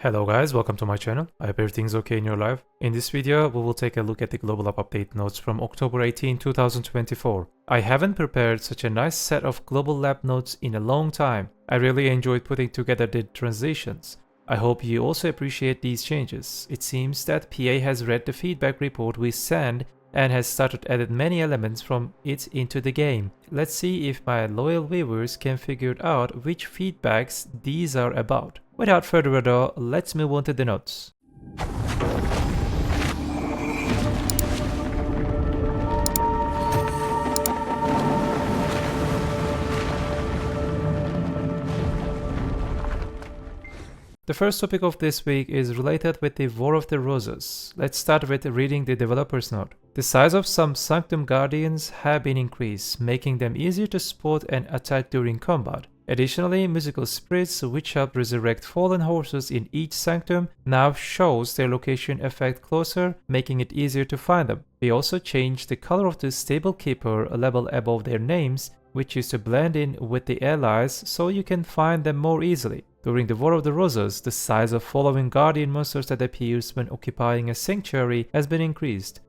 Hello guys, welcome to my channel. I hope everything's okay in your life. In this video, we will take a look at the global app update notes from October 18, 2024. I haven't prepared such a nice set of global lab notes in a long time. I really enjoyed putting together the transitions. I hope you also appreciate these changes. It seems that PA has read the feedback report we sent and has started added many elements from it into the game. Let's see if my loyal viewers can figure out which feedbacks these are about. Without further ado, let's move on to the notes. The first topic of this week is related with the War of the Roses. Let's start with reading the developer's note. The size of some Sanctum Guardians have been increased, making them easier to spot and attack during combat. Additionally, musical spirits which help resurrect fallen horses in each sanctum now shows their location effect closer, making it easier to find them. We also changed the color of the stable keeper a level above their names, which is to blend in with the allies so you can find them more easily. During the War of the Roses, the size of following guardian monsters that appears when occupying a sanctuary has been increased.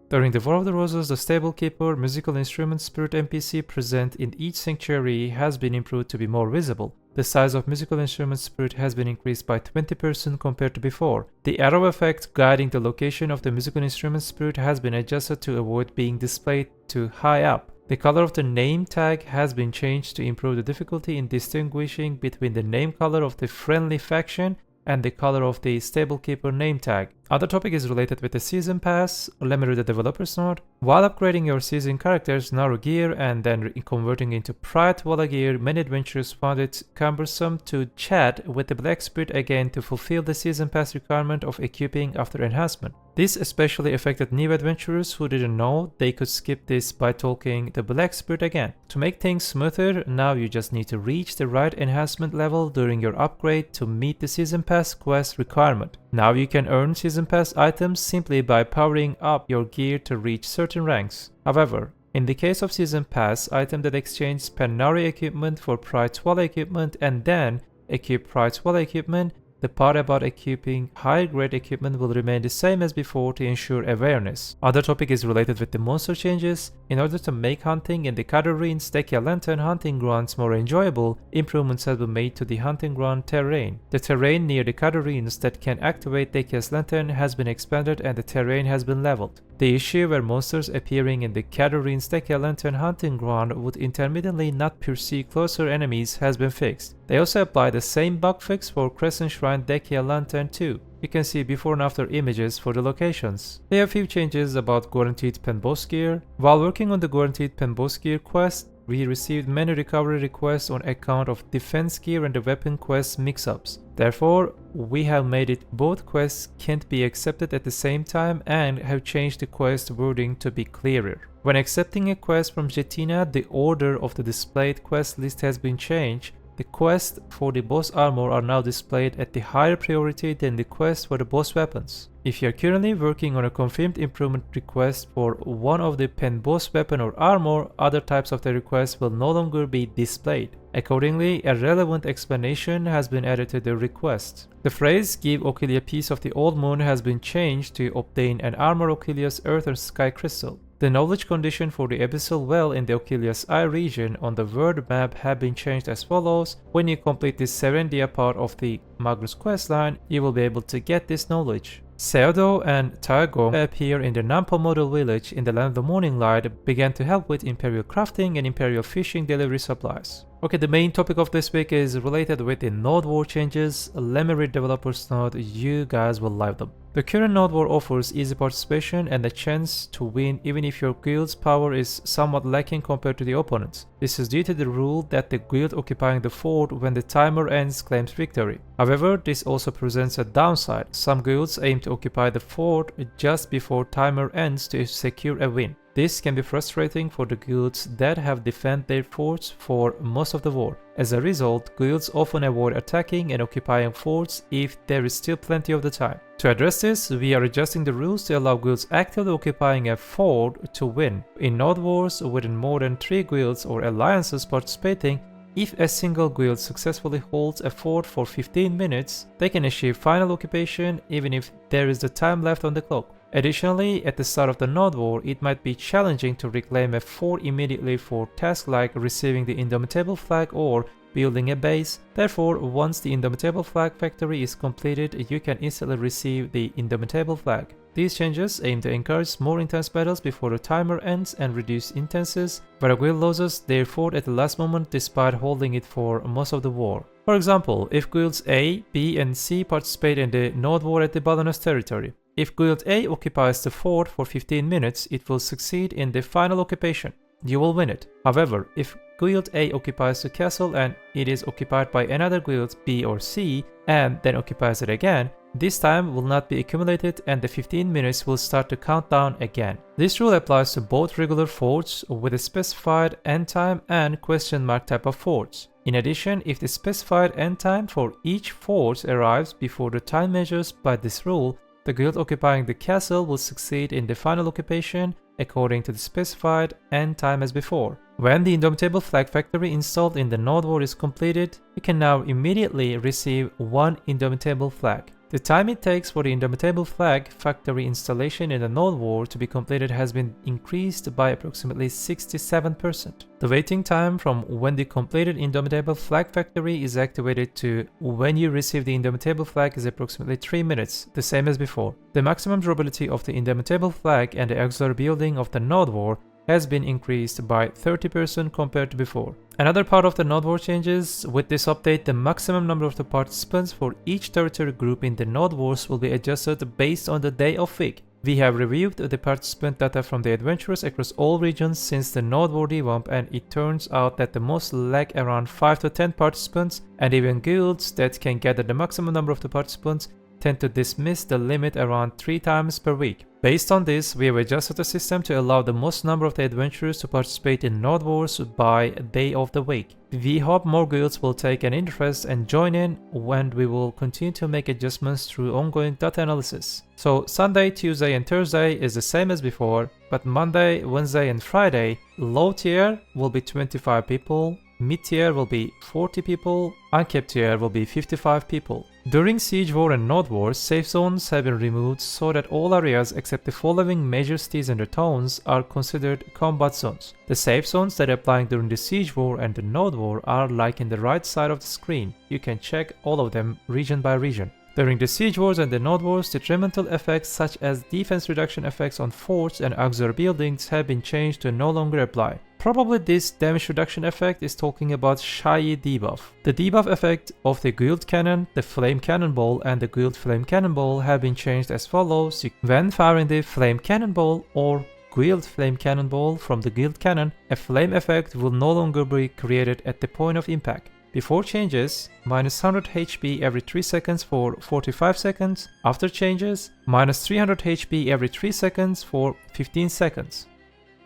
During the War of the Roses, the stable keeper, musical instrument spirit NPC present in each sanctuary has been improved to be more visible. The size of musical instrument spirit has been increased by 20% compared to before. The arrow effect guiding the location of the musical instrument spirit has been adjusted to avoid being displayed too high up. The color of the name tag has been changed to improve the difficulty in distinguishing between the name color of the friendly faction and the color of the stable keeper name tag. Other topic is related with the season pass. Let me read the developer's note. While upgrading your season character's Naru gear and then converting into Pride Walla gear, many adventurers found it cumbersome to chat with the Black Spirit again to fulfill the season pass requirement of equipping after enhancement. This especially affected new adventurers who didn't know they could skip this by talking the Black Spirit again. To make things smoother, now you just need to reach the right enhancement level during your upgrade to meet the season pass quest requirement. Now you can earn season pass items simply by powering up your gear to reach certain ranks. However, in the case of season pass item that exchange Panari equipment for Pride Walla equipment and then equip Pride Walla equipment, the part about equipping higher grade equipment will remain the same as before to ensure awareness. Other topic is related with the monster changes. In order to make hunting in the Katarines Dekia Lantern hunting grounds more enjoyable, improvements have been made to the hunting ground terrain. The terrain near the Katarines that can activate Dekia's Lantern has been expanded and the terrain has been leveled. The issue where monsters appearing in the Katarines Dekia Lantern hunting ground would intermittently not pursue closer enemies has been fixed. They also apply the same bug fix for Crescent Shrine Dekia Lantern too. You can see before and after images for the locations. There are a few changes about guaranteed pen boss gear. While working on the guaranteed pen boss gear quest, we received many recovery requests on account of defense gear and the weapon quest mix-ups. Therefore, we have made it both quests can't be accepted at the same time and have changed the quest wording to be clearer. When accepting a quest from Jetina, the order of the displayed quest list has been changed. The quests for the boss armor are now displayed at the higher priority than the quest for the boss weapons. If you are currently working on a confirmed improvement request for one of the pen boss weapon or armor, other types of the request will no longer be displayed. Accordingly, a relevant explanation has been added to the request. The phrase "Give Okilia a piece of the old moon" has been changed to obtain an Armor Okilia's Earth or Sky Crystal. The knowledge condition for the Abyssal Well in the Okilia's Eye region on the world map have been changed as follows. When you complete this Serendia part of the Magnus questline, you will be able to get this knowledge. Seodo and Taego appear in the Nampo model village in the Land of the Morning Light, began to help with Imperial crafting and Imperial fishing delivery supplies. Okay, the main topic of this week is related with the Node War changes. Let me read developers' note, you guys will love them. The current Node War offers easy participation and a chance to win even if your guild's power is somewhat lacking compared to the opponents. This is due to the rule that the guild occupying the fort when the timer ends claims victory. However, this also presents a downside. Some guilds aim to occupy the fort just before timer ends to secure a win. This can be frustrating for the guilds that have defended their forts for most of the war. As a result, guilds often avoid attacking and occupying forts if there is still plenty of the time. To address this, we are adjusting the rules to allow guilds actively occupying a fort to win. In Node Wars, within more than 3 guilds or alliances participating, if a single guild successfully holds a fort for 15 minutes, they can achieve final occupation even if there is the time left on the clock. Additionally, at the start of the Node War, it might be challenging to reclaim a fort immediately for tasks like receiving the Indomitable flag or building a base. Therefore, once the Indomitable flag factory is completed, you can instantly receive the Indomitable flag. These changes aim to encourage more intense battles before the timer ends and reduce instances where a guild loses their fort at the last moment despite holding it for most of the war. For example, if guilds A, B, and C participate in the Node War at the Balinese territory, if guild A occupies the fort for 15 minutes, it will succeed in the final occupation. You will win it. However, if guild A occupies the castle and it is occupied by another guild B or C and then occupies it again, this time will not be accumulated and the 15 minutes will start to count down again. This rule applies to both regular forts with a specified end time and question mark type of forts. In addition, if the specified end time for each fort arrives before the time measures by this rule, the guild occupying the castle will succeed in the final occupation according to the specified end time as before. When the Indomitable flag factory installed in the Node War is completed, you can now immediately receive one Indomitable flag. The time it takes for the Indomitable flag factory installation in the Node War to be completed has been increased by approximately 67%. The waiting time from when the completed Indomitable flag factory is activated to when you receive the Indomitable flag is approximately 3 minutes, the same as before. The maximum durability of the Indomitable flag and the auxiliary building of the Node War has been increased by 30% compared to before. Another part of the Node War changes: with this update, the maximum number of the participants for each territory group in the Node Wars will be adjusted based on the day of week. We have reviewed the participant data from the adventurers across all regions since the Node War revamp, and it turns out that the most lack around 5 to 10 participants, and even guilds that can gather the maximum number of the participants tend to dismiss the limit around 3 times per week. Based on this, we have adjusted the system to allow the most number of the adventurers to participate in Node Wars by day of the week. We hope more guilds will take an interest and join in, when we will continue to make adjustments through ongoing data analysis. So Sunday, Tuesday, and Thursday is the same as before, but Monday, Wednesday, and Friday, low tier will be 25 people, mid tier will be 40 people, uncapped tier will be 55 people. During Siege War and Node Wars, safe zones have been removed so that all areas except the following major cities and their towns are considered combat zones. The safe zones that are applying during the Siege War and the Node War are like in the right side of the screen. You can check all of them region by region. During the Siege Wars and the Node Wars, detrimental effects such as defense reduction effects on forts and auxiliary buildings have been changed to no longer apply. Probably this damage reduction effect is talking about Shy debuff. The debuff effect of the Guild Cannon, the Flame Cannonball, and the Guild Flame Cannonball have been changed as follows. When firing the Flame Cannonball or Guild Flame Cannonball from the Guild Cannon, a flame effect will no longer be created at the point of impact. Before changes, minus 100 HP every 3 seconds for 45 seconds. After changes, minus 300 HP every 3 seconds for 15 seconds.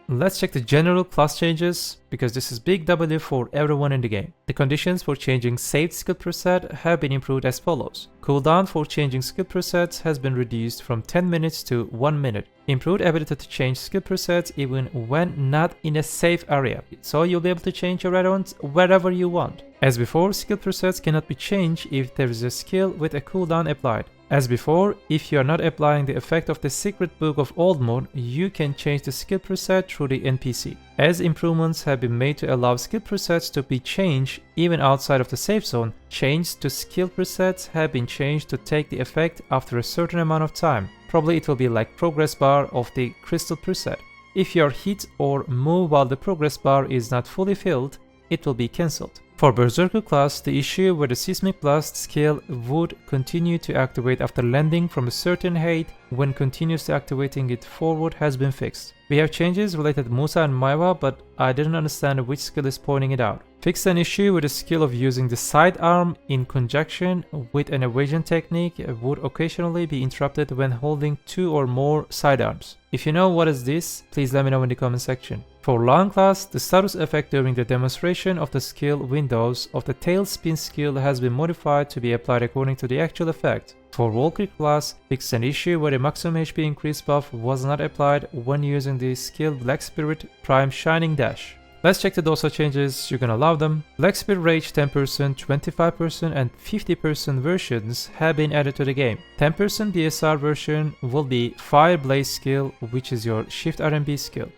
Let's check the general class changes, because this is big W for everyone in the game. The conditions for changing saved skill preset have been improved as follows. Cooldown for changing skill presets has been reduced from 10 minutes to 1 minute. Improved ability to change skill presets even when not in a safe area, so you'll be able to change your add-ons wherever you want. As before, skill presets cannot be changed if there is a skill with a cooldown applied. As before, if you are not applying the effect of the Secret Book of Old Mode, you can change the skill preset through the NPC. As improvements have been made to allow skill presets to be changed even outside of the safe zone, changes to skill presets have been changed to take the effect after a certain amount of time. Probably it will be like progress bar of the crystal preset. If you are hit or move while the progress bar is not fully filled, it will be cancelled. For Berserker class, the issue where the Seismic Blast skill would continue to activate after landing from a certain height when continuously activating it forward has been fixed. We have changes related to Musa and Maiwa, but I didn't understand which skill is pointing it out. Fixed an issue with the skill of using the sidearm in conjunction with an evasion technique would occasionally be interrupted when holding 2 or more sidearms. If you know what is this, please let me know in the comment section. For Lan class, the status effect during the demonstration of the skill windows of the Tailspin skill has been modified to be applied according to the actual effect. For Valkyrie class, fixed an issue where the maximum HP increase buff was not applied when using the skill Black Spirit Prime Shining Dash. Let's check the Dosa changes, you're gonna love them. Black Spear Rage 10%, 25% and 50% versions have been added to the game. 10% BSR version will be Fire Blaze skill, which is your Shift RMB skill.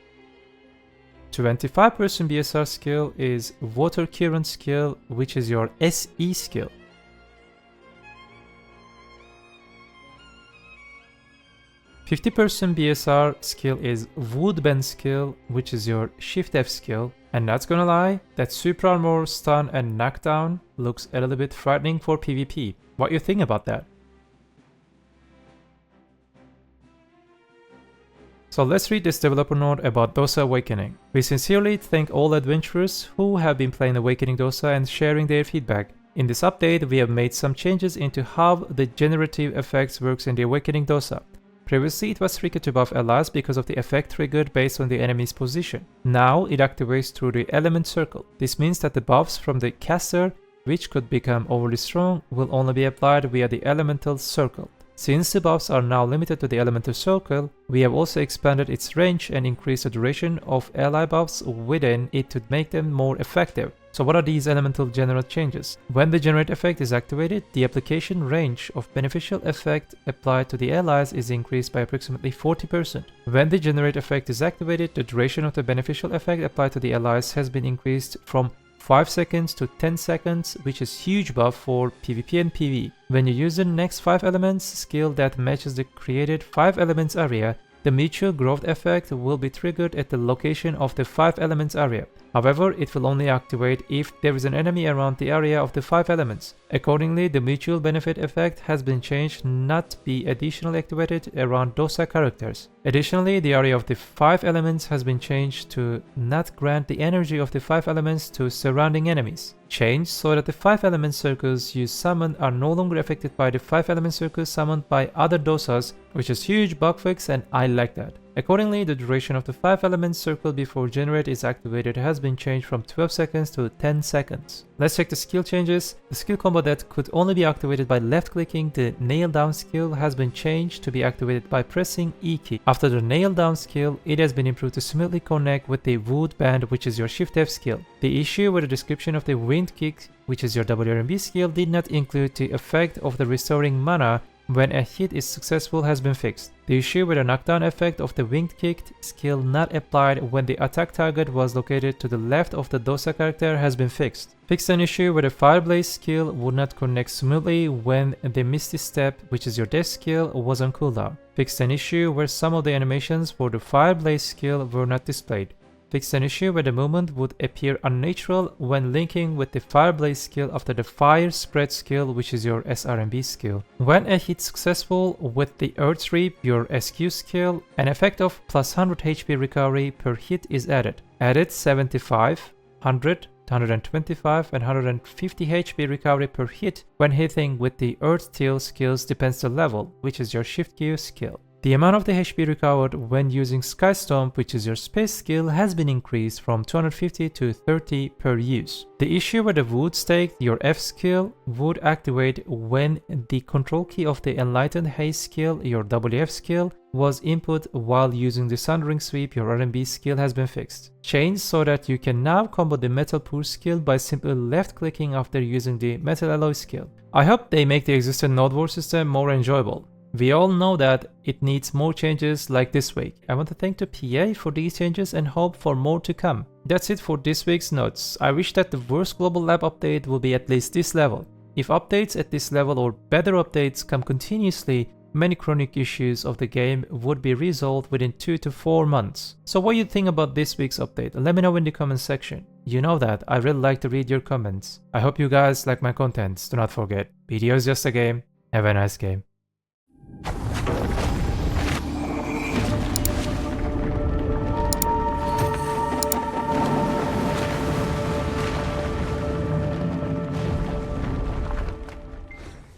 25% BSR skill is Water Current skill, which is your SE skill. 50% BSR skill is Wood Bend skill, which is your Shift F skill. And not gonna lie, that Super Armor, Stun and Knockdown looks a little bit frightening for PvP. What you think about that? So let's read this developer note about Dosa Awakening. We sincerely thank all adventurers who have been playing Awakening Dosa and sharing their feedback. In this update, we have made some changes into how the generative effects works in the Awakening Dosa. Previously, it was tricky to buff allies because of the effect triggered based on the enemy's position. Now, it activates through the element circle. This means that the buffs from the caster, which could become overly strong, will only be applied via the elemental circle. Since the buffs are now limited to the elemental circle, we have also expanded its range and increased the duration of ally buffs within it to make them more effective. So what are these elemental general changes? When the generate effect is activated, the application range of beneficial effect applied to the allies is increased by approximately 40%. When the generate effect is activated, the duration of the beneficial effect applied to the allies has been increased from 5 seconds to 10 seconds, which is huge buff for PvP and PvE. When you use the next 5 elements skill that matches the created 5 elements area, the mutual growth effect will be triggered at the location of the 5 elements area. However, it will only activate if there is an enemy around the area of the 5 elements. Accordingly, the mutual benefit effect has been changed not to be additionally activated around Dosa characters. Additionally, the area of the 5 elements has been changed to not grant the energy of the 5 elements to surrounding enemies. Changed so that the 5 element circles you summon are no longer affected by the 5 element circles summoned by other Dosas, which is huge bug fix and I like that. Accordingly, the duration of the 5 element circle before generate is activated has been changed from 12 seconds to 10 seconds. Let's check the skill changes. The skill combo that could only be activated by left clicking the nail down skill has been changed to be activated by pressing E key. After the nail down skill, it has been improved to smoothly connect with the wood band, which is your Shift F skill. The issue with the description of the wind kick, which is your WRMB skill, did not include the effect of the restoring mana when a hit is successful has been fixed. The issue with the knockdown effect of the winged kicked skill not applied when the attack target was located to the left of the Dosa character has been fixed. Fixed an issue where the Fire Blaze skill would not connect smoothly when the Misty Step, which is your death skill, was on cooldown. Fixed an issue where some of the animations for the Fire Blaze skill were not displayed. Fixed an issue where the movement would appear unnatural when linking with the Fire Blaze skill after the Fire Spread skill, which is your SRMB skill. When a hit successful with the Earth Sweep, your SQ skill, an effect of plus 100 HP recovery per hit is added. Added 75, 100, 125 and 150 HP recovery per hit when hitting with the Earth Steel skills depends the level, which is your Shift Q skill. The amount of the HP recovered when using Sky Stomp, which is your space skill, has been increased from 250 to 30 per use. The issue with the Wood Stake, your F skill, would activate when the control key of the Enlightened Haze skill, your WF skill, was input while using the Sundering Sweep, your RMB skill, has been fixed. Changed so that you can now combo the Metal Pour skill by simply left clicking after using the Metal Alloy skill. I hope they make the existing Node War system more enjoyable. We all know that it needs more changes like this week. I want to thank the PA for these changes and hope for more to come. That's it for this week's notes. I wish that the worst global lab update will be at least this level. If updates at this level or better updates come continuously, many chronic issues of the game would be resolved within 2 to 4 months. So what do you think about this week's update? Let me know in the comment section. You know that I really like to read your comments. I hope you guys like my contents. Do not forget, BDO is just a game. Have a nice game.